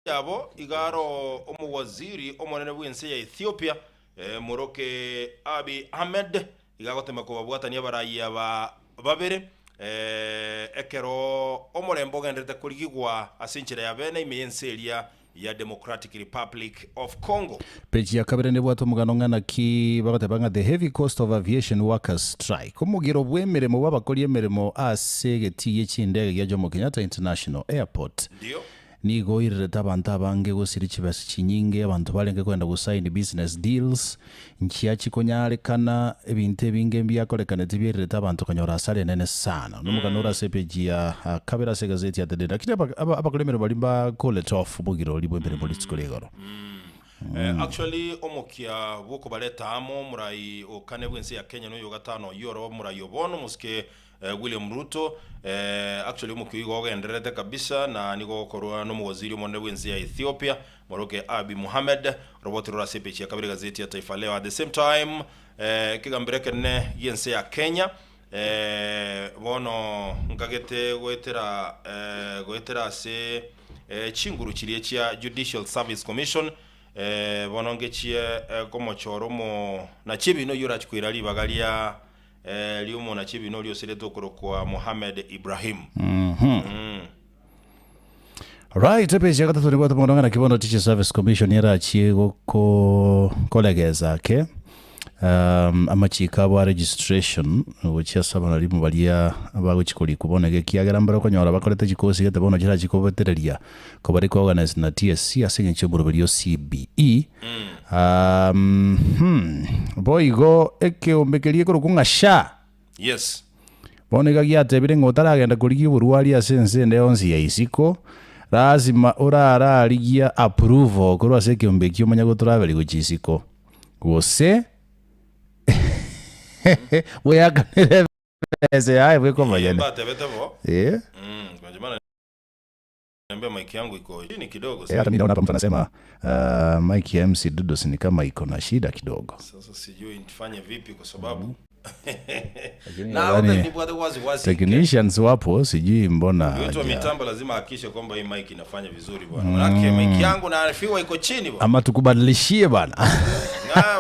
yabo igaro omuwaziri omonene bw'ensi ya Ethiopia Moroke Abiy Ahmed igagotema kubabwatania baraiya babere ekero omorembo ogendete kurigigwa asinchire ya bene imensi eria ya Democratic Republic of Congo. Peji ya kabere nebwato mugano ngana ki bagatebanga the heavy cost of aviation workers strike. Omugiro bwemeremo babakoli emeremo ase getiye chindege ya Jomo Kenyatta International Airport. Ndio. Nigo ireta abantu abange gusiri kibasi kinyinge abantu balenge kwenda gusign business deals nchiya chikonyalekana ebintu ebinge byakolekana tibireta abantu kanyora asale nene sana numuganura sepeji ya kabera se gazeti ya tedera kiti abakolemero balimba call it off bugiro libwe mbere political legoro. Actually omokia boko baleta amo murai okane bwense ya Kenya no yogatano yoro murai obono muske William Ruto actually omokia gogenderete kabisa na nigo korwa no muwaziri monne bwense ya Ethiopia Moroke Abiy Ahmed roboti rora sepechi ya kabiri gazeti ya Taifa Leo. At the same time kigambireke ne yense ya Kenya bono ngagete goetera se chinguru chiriye chia Judicial Service Commission bonongechie komochoro mo na chibino yura chikwira libagalia liumo na chibino lyo sereto kwa Mohamed Ibrahim. Right, epeje gatatu ni kwata monongana kibono Teacher Service Commission yara chiego ko kolegeza ke amachika wa registration uchiya sabana limu balia abaguchikoli kubonege kiagera mbara konyora bakoleta chikosi gete bono chira chikobetereria ko bari ko organize na TSC asenye choburo bilio CBE boigo eke ombekerie ko kungasha. Yes, bonega gyatebire ngotaragenda kuligi burwali asense ndeyonsi ya isiko lazima urara aligia approval kurwa seke ombekio manya go travel go chisiko gose weyakanire ese haye bwe koma yene batebetebo kwa jamani niambia mic yangu iko chini kidogo sasa. Hata mimi naona hapa mtu anasema mic ya MC Dudos ni kama iko na shida kidogo. Sasa sijui nifanye vipi kwa sababu na wazi technicians wapo sijui mbona mtu wa mitambo lazima hakikishe kwamba hii mic inafanya vizuri bwana. Manake mic yangu naarifiwa iko chini bwana. Ama tukubadilishie bwana.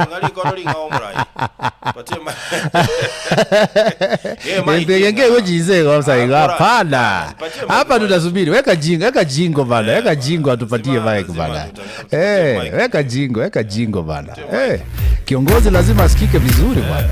Ngali konoli ngaomrai. Patie mic. Yenge ujize kwa sababu hapana. Hapa tutasubiri. Weka jingo bwana. Weka jingo atupatie mic bwana. Weka jingo bwana. Kiongozi lazima asikike vizuri bwana.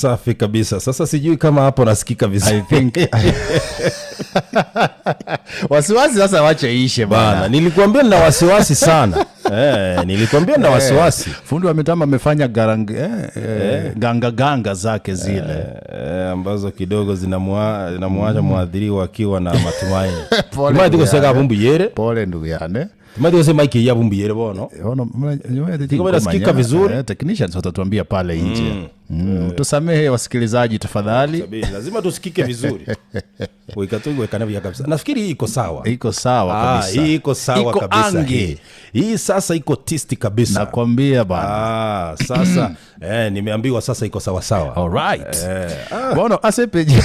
Safi kabisa. Sasa sijui kama hapo nasikika vizuri. I think wasiwasi sasa wache ishe bana. Nilikuambia nina wasiwasi sana. Nilikuambia nina wasiwasi. Fundi wa mitambo amefanya ganga zake zile ambazo kidogo zinamwacha muadhiriwa akiwa na matumaini. Pole tuko sega vumbi yere. Pole ndugu yane. Tumadi sema iki ya vumbi yere bono. Tiko nasikika vizuri. Technicians watatuambia pale nje. Tusamehe wasikilizaji tafadhali. Lazima tusikike vizuri. Uikatugo ikanavya kabisa. Nafikiri hii iko sawa. Iko sawa kabisa. Hii iko sawa kabisa. Hii sasa iko tisti kabisa. Nakwambia bana. Sasa nimeambiwa sasa iko sawa sawa. All right. Bono asepeje.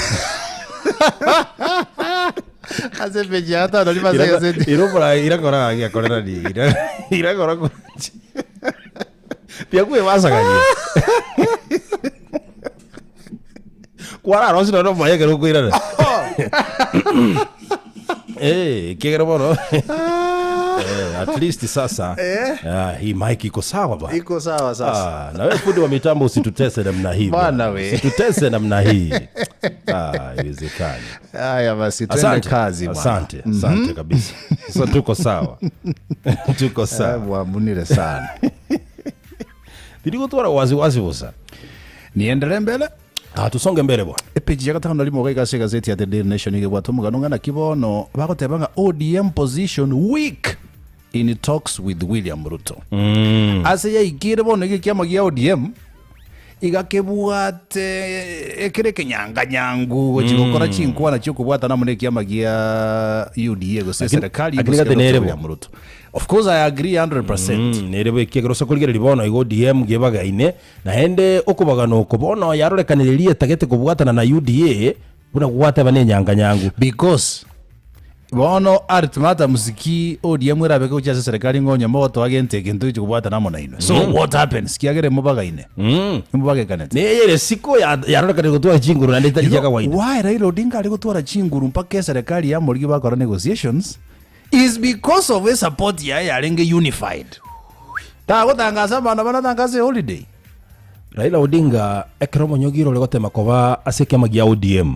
Asepeje hata ndo lima sasa. Irobora irakora yakorera ni. Irakora ko. Pia kuwe wasa kanye. Kwara rosi ndo moya ke ruko irana. Kigera bono. At least sasa hii mic iko sawa bwana. Iko sawa sasa. Na wewe fundi wa mitambo usitutese namna hii. Bwana wewe. Usitutese namna hii. Iwezekani. Haya basi twende kazi bwana. Asante kabisa. Sasa tuko sawa. Tuko sawa. Munire sana. Ndio tu wazi bosa. Niendelee mbele. Tusonge mbele bwana. Page ya gatano limo gaiga gazeti ya The Daily Nation ige bwatu muganunga na kibono bagotebanga ODM position weak in talks with William Ruto. Ase ya igire bono ige kiama gia ODM igakebwate ekere kenyanga nyangu chigokora chinkwana cyo kubwata namune kiama gia UDA go serikali William Ruto. Of course I agree 100%. Nerebe kigorosa kuligera libono igo ODM gebagaine na hende okubagano kubono yarorekanirie tagete kubwatana na UDA buna kuwata bane nyanga nyangu because bono artimata musiki ODM irabe ko cyase serikali ngonya moto agente kintu cyo kubwatana mo naino. So what happens kiagere mubagaine mubage kanete neyere siko yarorekanirie gutwara chinguru na ndeta jaga waida why Raila Odinga ari gutwara chinguru mpaka serikali ya morigi bakora negotiations is because of a support ya yarenge unified. Ta gotangaza bana banatangaza holiday. Raila Odinga ekromo nyogiro legotema koba aseke magia ODM.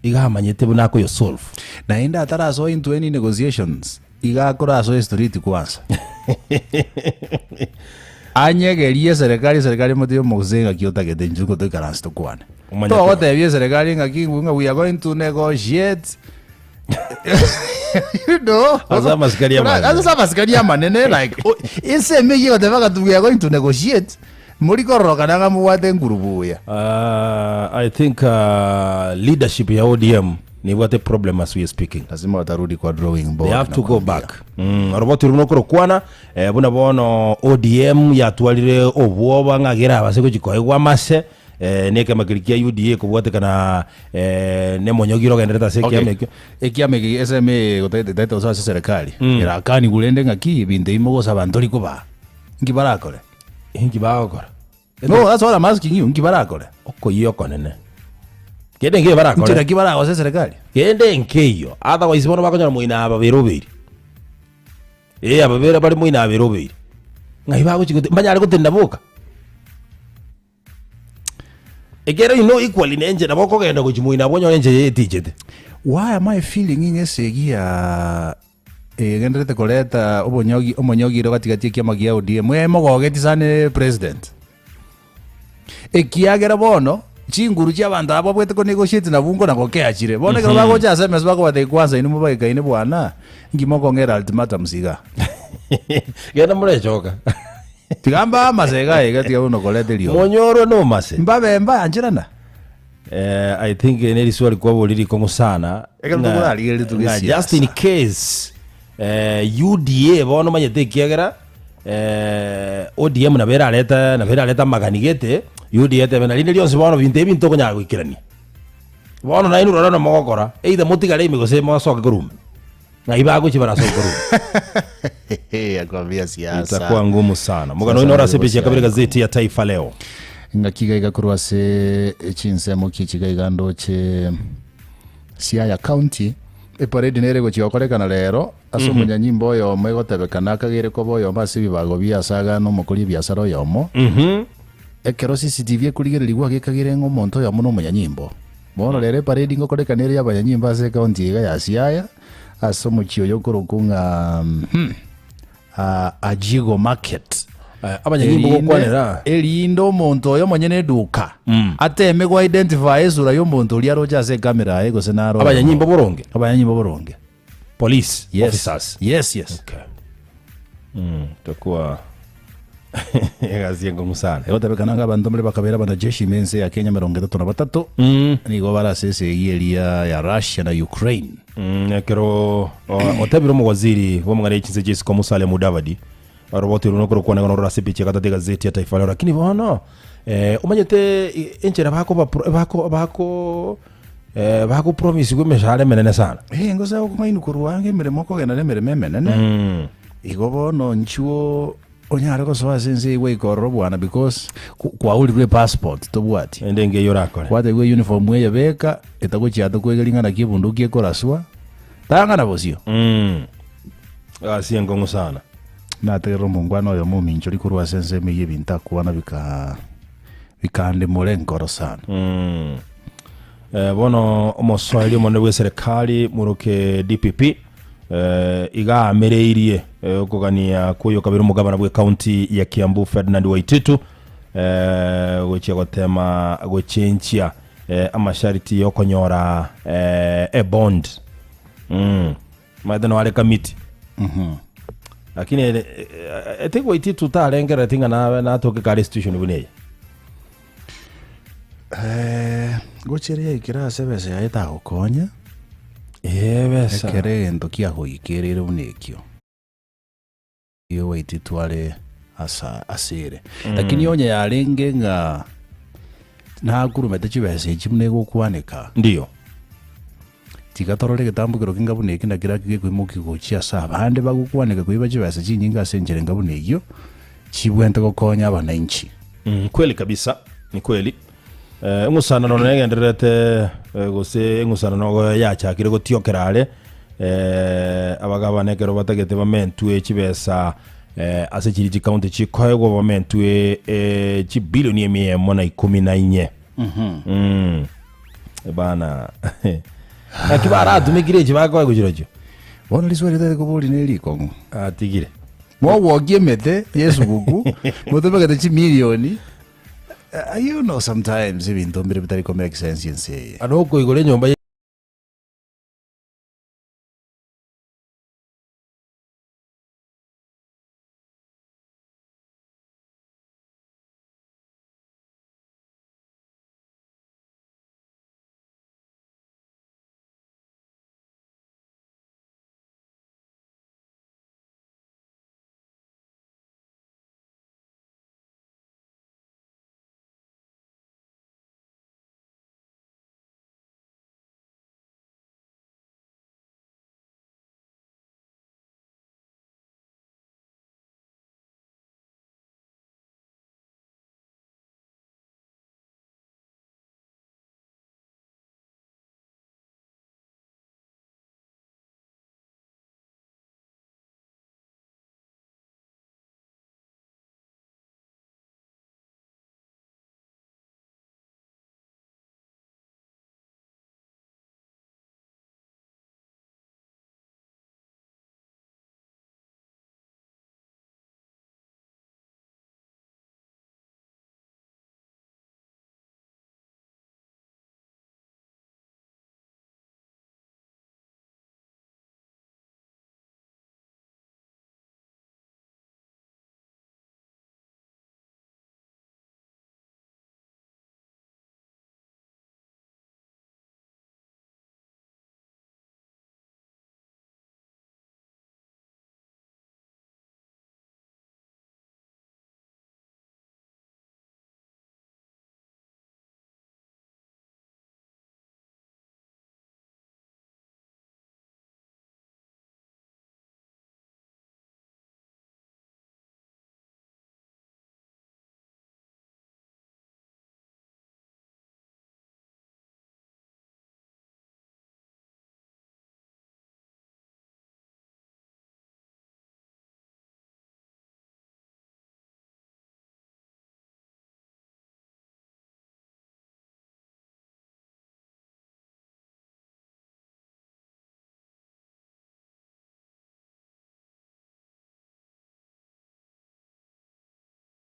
Igamanyete bunako yo solve. Na inda atara so into any negotiations. Igakora so street kwanza. Anyegerie serikali mutio muzenga kiota gete njuko to karansto kwane. To gote serikali ngakingu we are going to negotiate. You know, asa maskari ya manene like ese megi watevaka we are going to negotiate muriko rokananga muwate ngurubuya. I think leadership ya ODM ni what problem as we are speaking. Lazima watarudi kwa drawing board. They have to go back. Roboti runokoro kwana buna bono ODM yatwalire obwoba ngagera abaseko chikoegwa mase neke makirikia UDA kubwate kana ne monyogiro gendereta sekiame ekiame SM gotete osa serikali irakani gulende ngaki binde imogosa bantori kuba ngibarakore no that's all I'm asking you ngibarakore okoyoko nene kende nge barakore ntira kibarako serikali kende nkeyo otherwise bono bakonya muina ababeroberi ababera bali muina aberoberi ngai bago chikote manyare gutenda boka egera equally nenje naboko genda kuchimuina bonyo nenje yetijete. Why am I feeling ingesegia genderete koleta omonyogi rogatigati kiamagia ODM mogogeti sane president ekiagera bono chinguru cha bantu abo bwete ko negotiate na bungo na kokea chire bono kero bago cha SMS bako bate kwanza inu mubage ine bwana ngimoko ngera ultimatum siga genda murechoka tigamba masega egati uno kolete lio monyoro no mase mbabe mba anjirana I think neli swali kwa boliri kongo sana just in case UDA bono manyete kiagera ODM na vera aleta maganigete UDA te bena lindi lionse bono binte binto konya gwikirani bono na inu rona mogokora either mutigale imigose mo soka kurum na ibago chibara soka kurum akwambia siasa itakuwa ngumu sana mugano ino rasepechi kabiri gazeti ya Taifa Leo ngakiga igakurwa se chinsemo kichiga igando che Siaya County eparedi nere go chiokorekana lero asumunya nyimbo yo megotebekana kagire ko boyo masibi bago biasaga no mukuri biasaro yomo ekero CCTV ekurigererigwa gekagire ng'omonto oyo mono omonyanyimbo bono rero parade ngokorekanere y'abanyanyimbo ase ekaunti iga ya Siaya ase omochio oyo okorokunga Ajigo Market abanyanyimbo gokwanera erindo omonto oyo monyene eduka ateme go identify esura y'omonto oria arocha ase ekamera aye gose naro abanyanyimbo boronge police officers yes okay takuwa egaziengo musana egotebekananga abanto muri bakabera banajeshi mense ya Kenya 33 nigo barasese eria ya Russia na Ukraine ekero otabiro mu waziri bomware chinze Jessica Musalia Mudavadi aroboti runo kuro kwana ngono rasipi chekata te gazeti ya Taifa Leo lakini bono umanyete enchera bako promise gwe meshale menene sana ngoza okumainu kuruwange miremo kogena miremo menene igo bono nchuo onyare gosoa sense iwe ikorro bwana because kwaulirwe passport tobwati endenge yorakore kwate gwe uniform ye beka etagochiato kwegeringana kibunduki ekoraswa tangana bosio asiengo musana nategero mungwana oyo mumincho likurwa sense meye bintakuana bikande molenkoro sana bono omoswali omone bwe serikali muruke DPP iga amereirie okugania kuyo kabiro mugabana bwe county ya Kiambu Ferdinand Waititu gochia gotema gochenchia amashariti yokonyora bond maidano wale kamiti lakini I think Waititu tarengera tinga na toke ka restitution buneye gocheria ikira sebese yaita gokonya besa ekere ento kia hoikerere unekio iyo Waititu ale asire lakini onye yarenge nga nakurumete chibese chimne gokwanika ndio tigatorore getambukiro kingabuneki ndakira kigekwimuki gochia sa bande bagukwanika kuiba chibese chinyinga senjere ngabunekio chibwente gokonya abananchi kweli kabisa ni kweli ngusana no negenderete gose ngusana no yachakire gotiokerale abagabane kero batagete bamentwe chibesa ase chiri county chikoego bamentwe chibilioni 114 bana akibara tumigire chibako gujirojo bona liswali tete kubuli neliko atigire mo wogie mete yesu buku motobagate chi milioni you know sometimes ibintu mbere bitari ko make sense yense anoko igore nyomba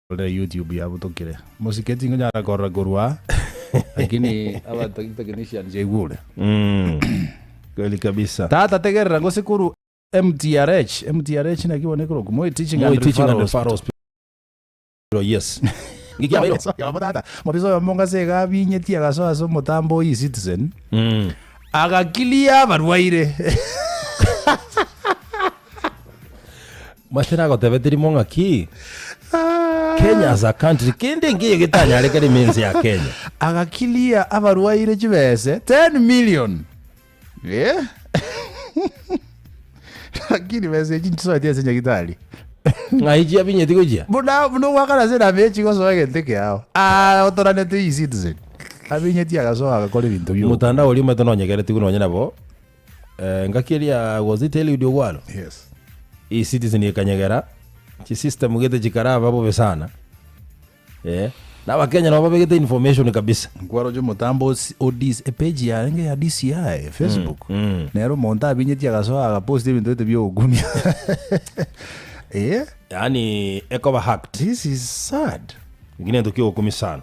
ole YouTube ya butokire musiketi ngonyara korra gorwa lakini aba technician je gule kweli kabisa tata tegerera ngo sikuru MTRH na kibonekero kumo teaching and referral hospital yes tata mobizo ya monga se gabinyeti agaso aso mutambo yi citizen agakilia barwaire matena gotebetiri monga ki Kenya as a country kindi ngiye gitanya rekere menzi ya Kenya agakilia abarwaire chibese 10 million lakini bese chinso atia senya gitali ngaiji abinyeti kujia muno wakara sena mechi goso wagenteke yao otorane tu citizen abinyeti agaso agakora ibintu byo mutandao uri meto nonyegere tigunonya nabo ngakiria was it tell you do walo yes citizen ikanyegera chi system gete chikaraba bobe sana na Wakenya nabo begete information kabisa ngwaro jo mutambo odis page ya nge ya DCI Facebook nero monta binyeti agaso agapost ibintu byo byogumya yani ekoba hacked. This is sad. Ngine tukio kumi sana.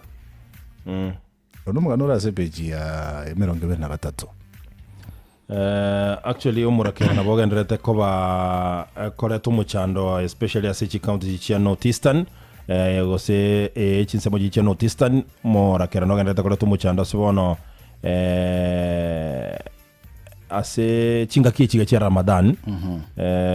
Onomuganura se page ya 23. Actually umurakena naboga ndrete koba koreto muchando especially asichi county chia Northeastern gose chinsemo chia Northeastern morakena no ndrete koreto muchando sibono ase chinga kichiga cha Ramadan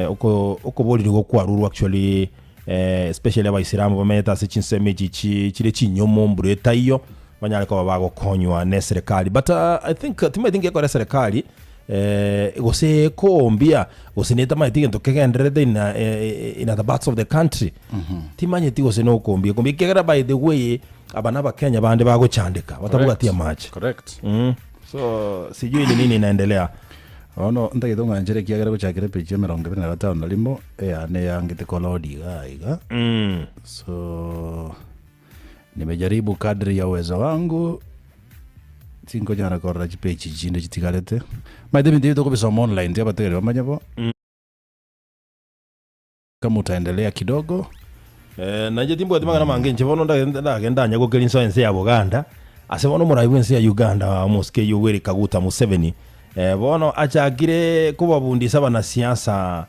uko boli ngo kwaruru actually especially abaisilamu bameta ase chinseme chire chinyomo mbureta iyo banyale ko bago konywa ne serikali but I think yako serikali gose kombia gose neta maiti ngento kegendrede in the parts of the country timanye ti gose no kombia kegera by the way abana ba Kenya bande bago chandika batabuga tia match correct so sijui ni nini inaendelea ono ndagithonga njere kiagera guchakire page 25 na limo ne yangite kolodi gaiga so nimejaribu kadri ya uwezo wangu tingo jana korra page jinde chitigalete maide bindi to kubisoma online ndio bategere bamanyabo kama utaendelea kidogo naje timbo atimanga na mange nchibono ndagenda nyago kelinso ense ya Buganda asebono murayibu ense ya Uganda Muske Yoweri Kaguta Museveni bono achagire kubabundisa bana siasa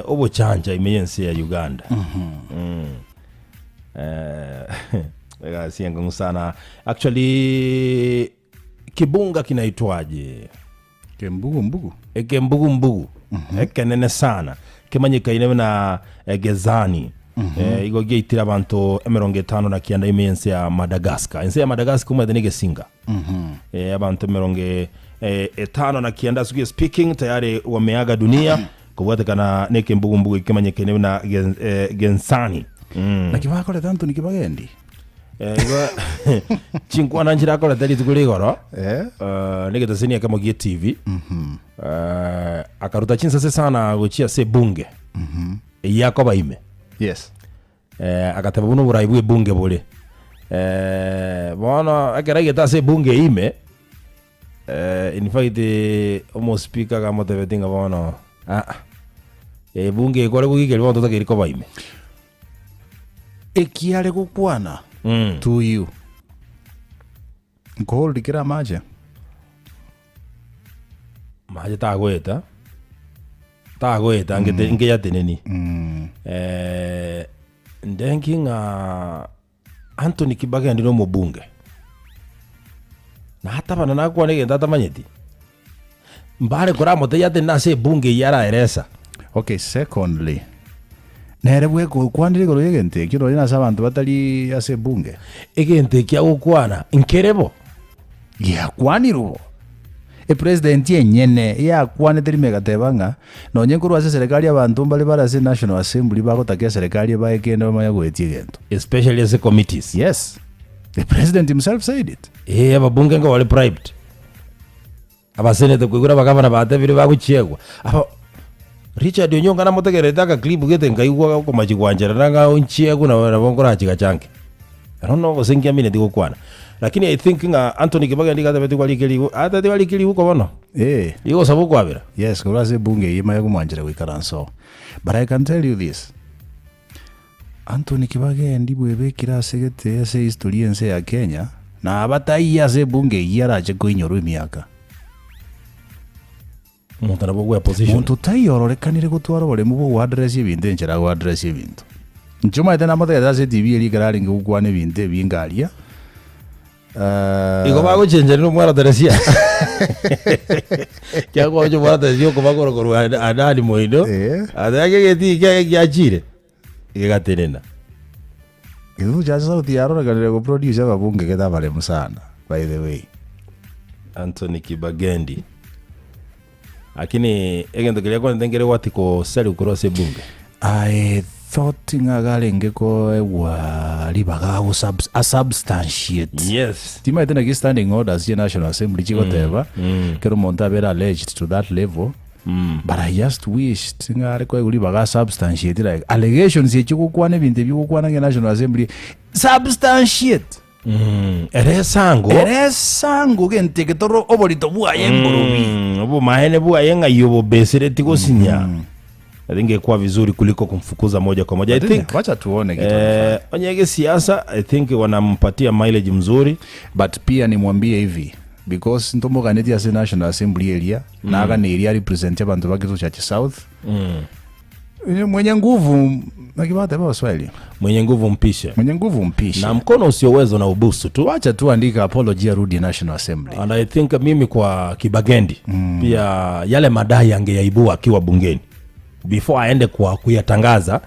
obochanja imense ya Uganda sianga sana actually kibunga kinaitwaje kembugu ekenene sana kimanyika ine na Gezani igo geitira abantu 50 na kianda imense ya Madagascar ense ya Madagascar kuma denege singa abantu 50 na kianda suki speaking tayari wameaga dunia kubwatekana neke mbugu kimanyika ine na Gensani na kibakole tanto ni kibagendi chinkwa na njira kola tali tukuligoro nigeta senia kama gie TV akaruta chinsa sana gochia se bunge yako baime yes akataba buno buraibu bunge bole bona agerageta se bunge ime in fact almost speaker kama tevetinga bona bunge kole kugikeli bondo takiriko baime ekiale gukwana to you gold kira maje tagweta nge yateneni ndenkinga Anthony Kibage ndino mubunge na hata bana nakwa nege ndata manyeti mbare kora mote yate nase bunge yara eresa. Okay, secondly nerebwe kwandire ko yegente kino ina sabantu batali ase bunge egente kya gukwana inkerebo ya kwaniro president yenyene ya kwane teri megatebanga no nyenkuru ase serikali abantu mbali bara ase National Assembly bagotakia serikali baekende bamaya gwetie gento especially as committees. Yes, the president himself said it. Ababunge ngo wale private abasenete kwigura bagavana batebire baguchiegwa aba Richard Onyonga na motegereta ka clip gete ngaigwa ko machigwanjera nanga onchiego na bongora chiga chanke. I don't know gosengia mine digo kwana. Lakini I think Anthony Kibage ndika tabeti kwalikeli ata kwalikeli huko bono. Igo sabu kwabira. Yes, kurase bunge yima yakumwanjira kwikaranso. But I can tell you this. Anthony Kibagendi bwebekira asegete ase historia ense ya Kenya na abataiya ase bunge iyarache koinyoru imiaka muntu nabo gwa position muntu taiyororekanire gutwara boremu bwo address ebintu enchera go address ebintu nchuma ite namothe ase TV eri kararinge gukwana ebintu ebingaria igo bago chenjera no mwara teresia kya kwa jo mwara teresia ko bagoro ko adali moido adage geti kya chire igatenena idu jaza sauti yarorekanire go producer ababunge keta baremu sana by the way Anthony Kibagendi lakini egento kile kwa ndengere watiko sali ukurose bunge I thought ngagarenge ko wa libaga a substantiate yes tima itena ki standing orders ye National Assembly chigoteba kero monta bera alleged to that level but I just wished ngare ko libaga substantiate like allegations ye chikukwana ebintu byukwana nge National Assembly substantiate eresango gente que toro oborito bua yemborobi obo mahene bua yenga yobo besere tiko sinya Atinge kwa vizuri kuliko kumfukuza moja kwa moja. I think wacha tuone kitu onyege siasa I think wanampatia mileage mzuri, but pia nimwambie hivi because ntomo kaneti ya National Assembly area na aga ni area represent abantu bakitu cha South mwenye nguvu nakibata baba Swahili mwenye nguvu mpishe na mkono usioweza na ubusu tu. Wacha tu andika apology arudi National Assembly. And I think mimi kwa Kibagendi pia yale madai angeyaibua akiwa bungeni before aende kwa kuyatangaza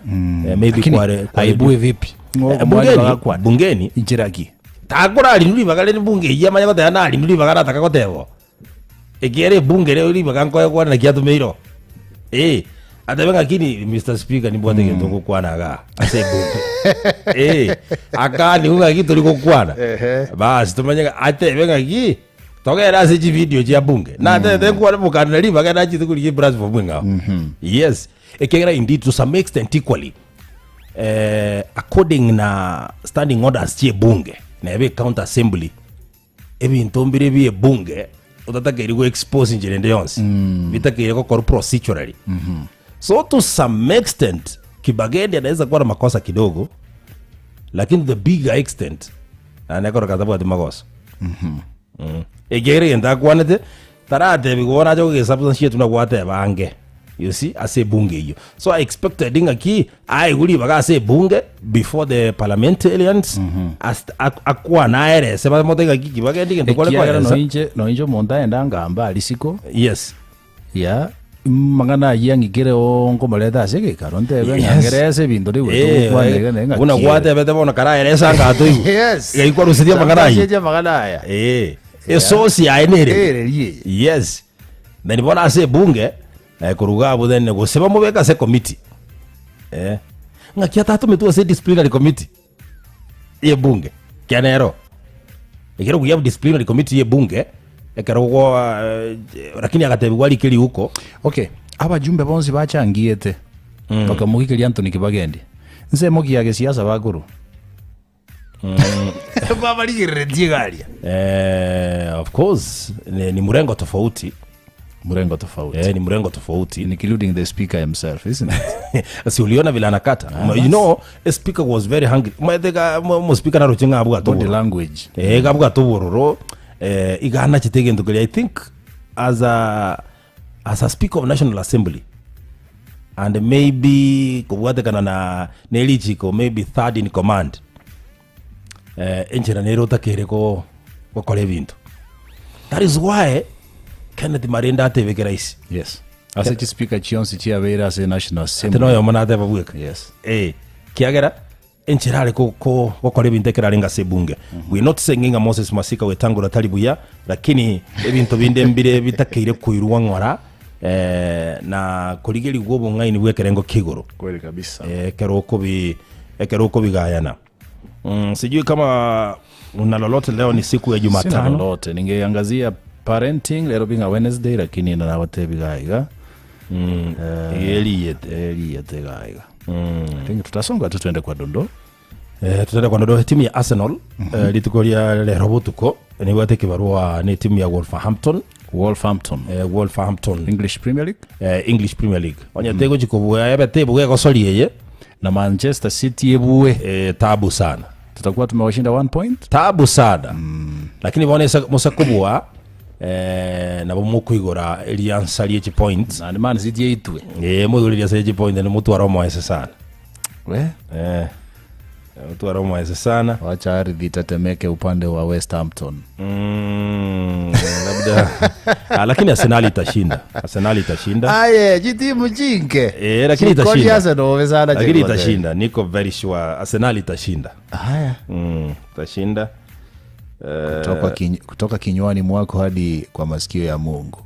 maybe kwa aibue vipi bungeni injiraki takora alinuli bagale ni bunge yamanya kote ana alinuli bagara takakotebo egere bunge leo libaga nkoya kwa na kiatu meiro atabenga kini Mr. Speaker ni bwate ngitongo kwana ga ase bunge akani unga kitu liko kwana basi tumanya atebenga ki togera ase video ya bunge na tete kwa mukana libaga na chitu kuli brass for bunga yes ekera indeed to some extent equally according na standing orders tie bunge na ebe counter assembly ebi ntombire bi bunge utataka iligo expose njende yonse bitaka iligo procedurally so to some extent Kibagendi anaweza kuwa na makosa kidogo lakini the bigger extent anakora katabu ati makosa egere enda kwanete tarate bigona jo ke substance tunakwate bange you see ase bunge hiyo so I expected dinga ki ai guli baga ase bunge before the parliamentarians akwa na ere sema motega ki Kibagendi ngende kwa no inje monta enda ngamba alisiko yes ya mangana yangigere ongo maleta asege karonte benga ngerese bindori wetu kwanega nenga una kwate bete bona kara eresa ngato yes gaikwa rusidia mangana yi yeje mangana ya eso si ainere yes then bona ase bunge kuruga bo then go seba mobeka se committee ngakia tatu metu ase disciplinary committee ye bunge kianero ikero kuya disciplinary committee ye bunge ekerogo lakini akatebi wali kili huko okay abajumbe bonzi bachangiete bakamugikiri Anthony Kibagendi nze mogi yake siasa bakuru kwa baligire digalia of course ni mrengo tofauti ni mrengo tofauti including the speaker himself isn't it si uliona vile anakata you know a speaker was very hungry mweteka mo speaker na ruchinga abuga to body language gabuga to bororo igana chitege ndukeli I think as a speaker of National Assembly and maybe kubwate kana na nelichiko maybe third in command enjera nero takereko wakole bintu that is why Kenneth Marenda atebekera isi yes as a speaker chionsi chia vera as a National Assembly teno yo manate babuka yes kiagera encherale ko wakole bintekera lenga sebunge we not singing Moses Masika wetangura talibuya lakini ebintu binde mbire bitakeire kuirwa ngora na kuligeli gobo ngai ni bwekerengo kigoro kweli kabisa keroko bigayana sijui kama una lolote leo ni siku ya Jumatano sina lolote ningeangazia parenting lero binga Wednesday lakini na wote bigaiga eliyete gaiga think tutasonga tu tuende kwa dondo tutaenda kwa dondo timu ya Arsenal litukolia le robotuko ni wate kibarua ni timu ya Wolverhampton English Premier League English Premier League onya tego chikobuya yabete buge gosoliye na Manchester City ebue tabu sana, tutakuwa tumewashinda 1 point, tabu sana. Lakini bone musakubwa na bumukwigora eliansalie chi point na Man City itwe muguriria seji point ni mutu aroma ese sana we mutu aroma ese sana. Wacha ardhi tatemeke upande wa West Hampton. Labda lakini Arsenal itashinda. Aye, jitimu jinke. Lakini itashinda. Lakini itashinda. itashinda. Niko very sure Arsenal itashinda. Haya. Itashinda. Kutoka kinywani mwako hadi kwa masikio ya Mungu.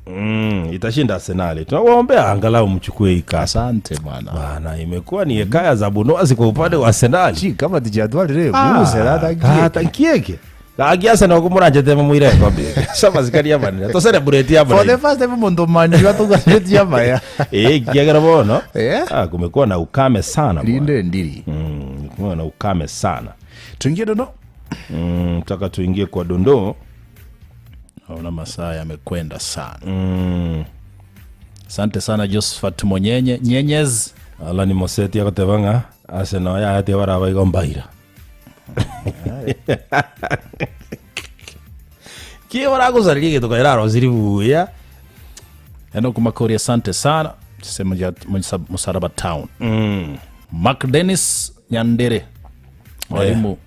Itashinda Arsenal. Tunawaombea angalau mchukue ika. Asante bwana. Bana imekuwa ni hekaya za Bunozi kwa upande wa Arsenal. Kama dijadwali leo Bunozi hata kieke. Agiasa na kumuranje tema muire kwambi. Saba zikaria bana. To celebrate ya bana. For the first time mondo manji watu gazeti ya baya. Kiagara bono. Kumekuwa na ukame sana bwana. Linde ndiri. Kumekuwa na ukame sana. Tuingie Dondo. Tutaka tuingie kwa Dondo. Naona masaa yamekwenda sana. Asante sana Josephat Nyenyez. Ala ni moseti ya kutebanga. Arsenal ya hati waraba igombaira. Kiyo waraguzaliye geto kwa iraro ziribu ya. Eno kumakori asante sana. Sema Musaraba Town. Mark Dennis Nyandere. Mwalimu.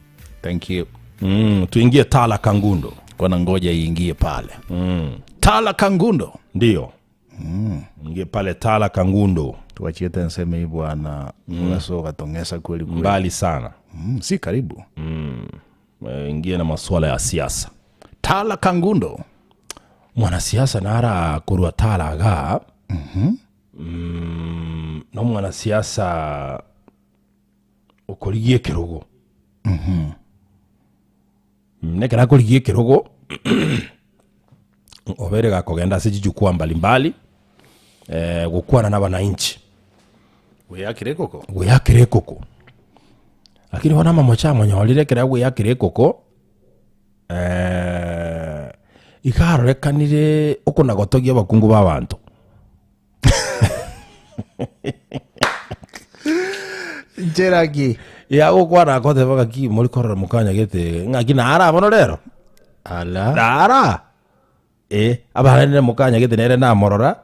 Thank you. Tuingie Tala Kangundo. Kwa nangoja iingie pale. Tala Kangundo. Ndio. Ingie pale Tala Kangundo. Tuachie tena nseme hii bwana. Unasoka tongesa kweli kweli. Mbali sana. Si karibu. Ingie na masuala ya siasa. Tala Kangundo. Mwanasiasa nara kurwa Tala aga. No mwanasiasa ukorigie kirogo. Nekera kurigie kirogo. Obere gakogenda se jukua mbalimbali. Gukwana na wananchi. We yakire koko. Lakini wana mama chama nyolire kera we yakire koko. Ikarorekanire uko nagotogia bakungu b'abantu. Njeragi. Ya gukwana akote baka ki muri korora mukanya gete ngaki nara abono rero. Ala. Nara. Abahanene mukanya gete nere na morora.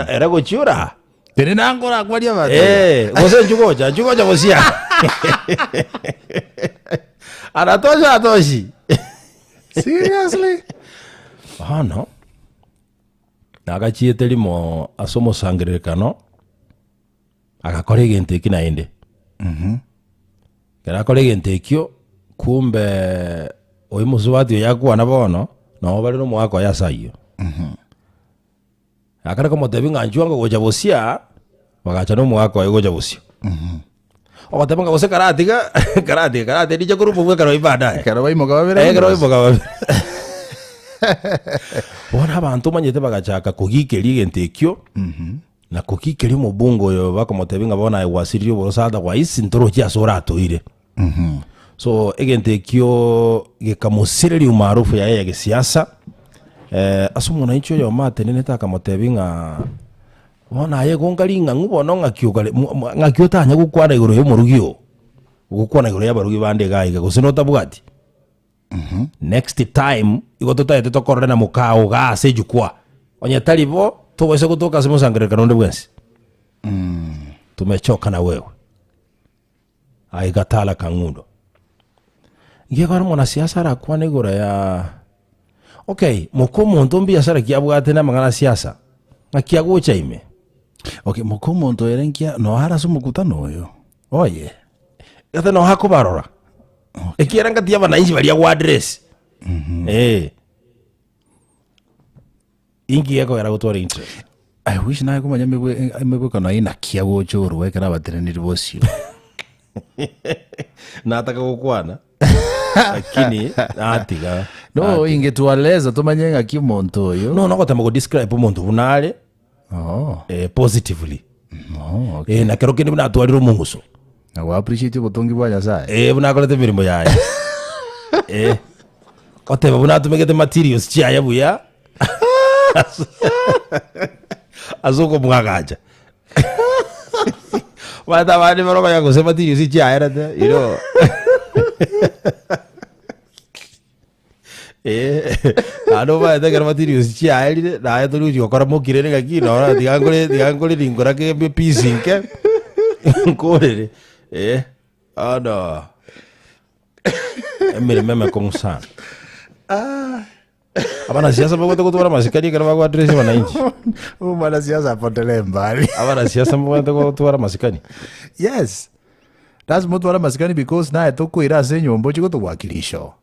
Ere gochiura. Tene nangora kwalia batu. Gose njugoja gosia. Atoshi. Seriously? No. Nagachiete limo asomo sangrekano. Akakore gente kinaende. Kera kore gente kyo kumbe oimusuwati yakwa na bono no bali no mwako yasayo. Akara como te vinga njuanga goja bosia bagacha no mwako goja bosia. Okatanga gose karate nije grupo bwe karo ibada. Karo baimo kababere. Karo baimo kababere. Bona abantu manyete bagachaka kugikeri gente kyo. Na kukikeri mu bungo yo bako motevinga bona ewasirio borosada kwa isi ntoro kya sora toire. So egente kyo gekamusireri umaarufu ya gisiasa. Asumo na icho yo mate nene taka motevinga bona ye gongalinga ngubono ngakyota nya gukwana igoro yo murugio. Gukwana igoro ya barugi bande gaiga gusinota bugati. Next time igotota yete tokorre na mukao ga sejukwa. Onya talibo tuweze kutoka simu sangereka nonde bwensi. Tumechoka na wewe. Aigatala Kangundo. Ngiye kwa mwanasiasa arakuwa negora ya okay, mukomo ntombi yasara kiabwate na mangana siasa. Ngakiago chaime. Okay, mukomo nto erenkia no harasu mukutano oyo. Oye. Yata no hako barora. Ekieranga tiaba na inji bali ya address. Ingi yako era gutwara interest. I wish naye kumanya mebwe kana ina kiago choro wekera bateraniri bosio. Nataka gukwana. Lakini atiga. No ingetualeza tumanye ngaki muntu oyo. No gotama go describe muntu bunale. Positively. Okay. Na kero kini buna atwariro munguso. Na wa appreciate botongi bwa Nyasaye. Buna kolete mirimo yaye. Oteba buna tumegete materials chia buya. Azoko mwagaja. Wata wani maroma ya kusema ti yusi chaira te, you know. Ano ba ita kama ti yusi chaira na ya tulu yo kora mo kirene ka ki no na digangole lingora ke piecing ke. Kore. Ano. Meme kong sana. Abana siasa mbona kutoa masikani kana kwa address wananchi. Mwana siasa apotele mbali. Abana siasa mbona kutoa masikani. Yes. That's mutwara masikani because naye tukwira ase nyombo chiko tukwakilisho.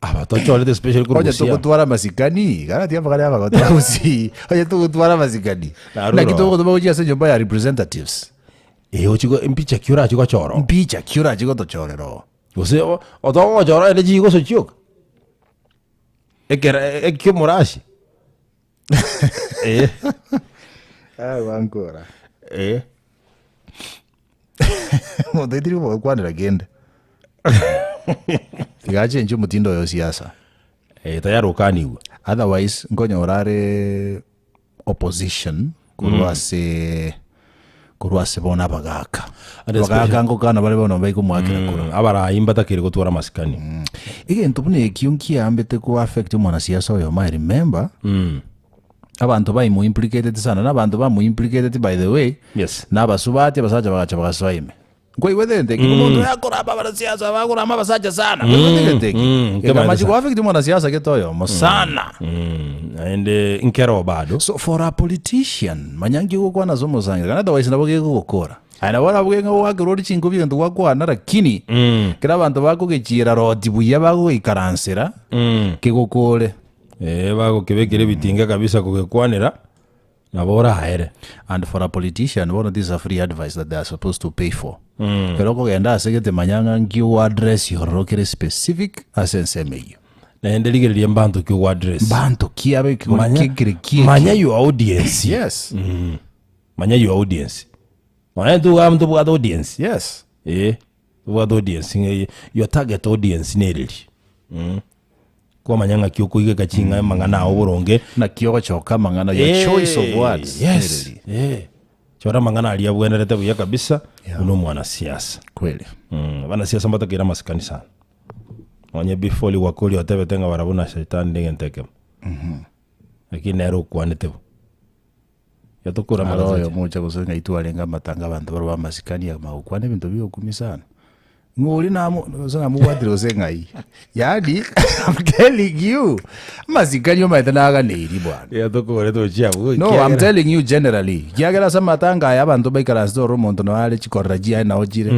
Abatochole the special group. Oye tukutwara masikani. Kana tiamba kale aba kwa usi. Oye tukutwara masikani. Na kitu kutoba uji ase nyombo ya representatives. Ochiko impicha kyura chiko choro. Impicha kyura chiko to chorero. Ose otongo choro ele chiko so chuk. Ekyo murashi. Wankora. Mudhidiri mwakwani gende. Tigache nchu mutindo yo siasa. Tayari ukaniwa. Otherwise ngonyo orare opposition kurwase bona bagaka. Bagaka ngo kana bale bona baiko mwakira kura. Abara imbata kire gutwara masikani. Ige ntubune kyunki ambete ku affect mwana siasa oyo I remember. Abantu bayi mu implicated sana n'abantu ba mu implicated by the way. Yes. N'abasubati abasaja bagacha bagaswaime. Ngo iwedente kimuntu yakora abara siasa bakora abasaja sana. Iwedente. Kama chiko affect mwana siasa ketoyo mosana. Ende inkero bado. So for a politician manyangi go kwana zomo zanga kana otherwise naboge gukora. Ana wala bugenga wakirori chingo bintu wakwana rakini. Kira abantu bakugechira rodi buya bago ikaransera. Kigukore. Bago kibekire bitinga kabisa kugekwanira. Nabora haere. And for a politician, one of these are free advice that they are supposed to pay for. Pero kugenda asegete manyanga ngiu address yorokere specific asensemeyo. Na endeligereria mbantu ki address. Bantu kiabe kikire manya your audience. Yes. Manya your audience. Manya tu amtu bwa audience. Yes. Bwa audience your target audience nerili. Kwa manyanga kyoko ige kachinga mangana oboronge na kyoga choka mangana your choice of words. Yes. Chora mangana alia bwenerete buya kabisa uno mwana siasa. Kweli. Bana siasa mbata kira masikani sana. Wanye before wakoli watebe tenga warabuna shetani ndengenteke. Lakini nero kwanete. Yatokura maro yo mucha kusenga itwalenga matanga abantu barwa masikani ya maukwane bintu byo kumisana. Ngoli namo sanga muwadiro osengai. Yani I'm telling you masikani yo maitanaga neri bwana. Yatokore to chiabu. No, I'm telling you generally. Kiagera samatanga ya abantu baikara sto monto no ale chikorajia na ojire.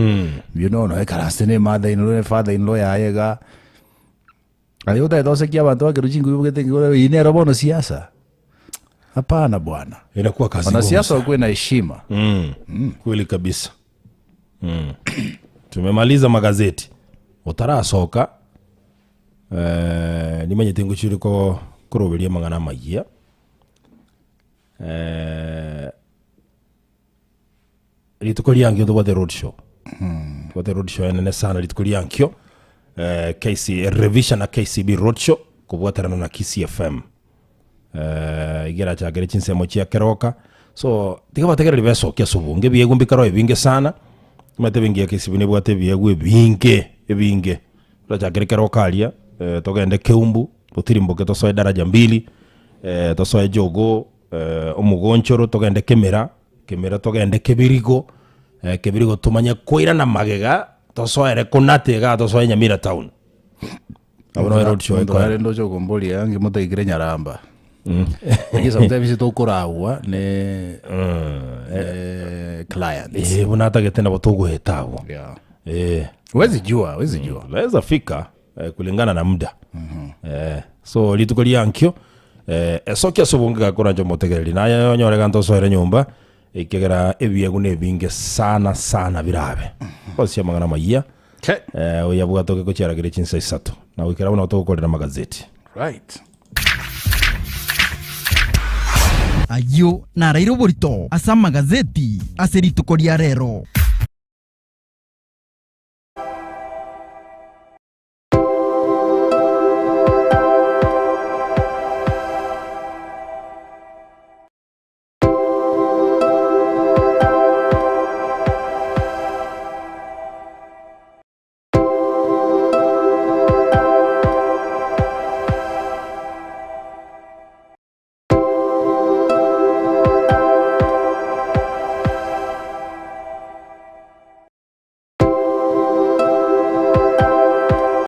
You know no ekara stene mother in law father in law ya yega. Ayuda dose kia abantu bakiruchingu yubugete ngoro inero bono siasa. Hapana bwana. Inakuwa kazi. Wana siasa wakuwe na heshima. Kweli kabisa. Tumemaliza magazeti. Utara soka. Nimenye tengu churi ko kurobelia mangana magia. Litukoli yankyo to the road show. What the road show ene sana litukoli yankyo. KC revision na KCB road show kubwaterana na KCFM. Igera chagere chinsemo chia keroka. So tika bategera libeso kya subunge biegu mbikaro ebinge sana. Mate binge KCB ne bwate biegu ebinge. Ra chagere keroka alia togende Keumbu tutirimboke tosoe daraja 2 tosoe Jogo omugonchoro togende Kemera togende Kebirigo tumanye koira na magega tosoere kunate ga tosoe Nyamira town. Abono road show ko are ndo jogo mboli yangi moto igire Nyaramba. Ngi sometimes to korawa ne clients. Bunata getena botogo hetawo. Yeah. Wezi jua. Leza fika kulingana na muda. So litukoli yankyo sokia subunga gakora njo motegereri naye yonyore ganto soere nyumba ikegera ebiegu ne binge sana birabe. Osia mangana maiya. Oyabuga toke ko cyara gire chinsa 3 na wikera bona tokokorera magazeti. Right. Ayo narairo borito asa magazeti aserito koria rero.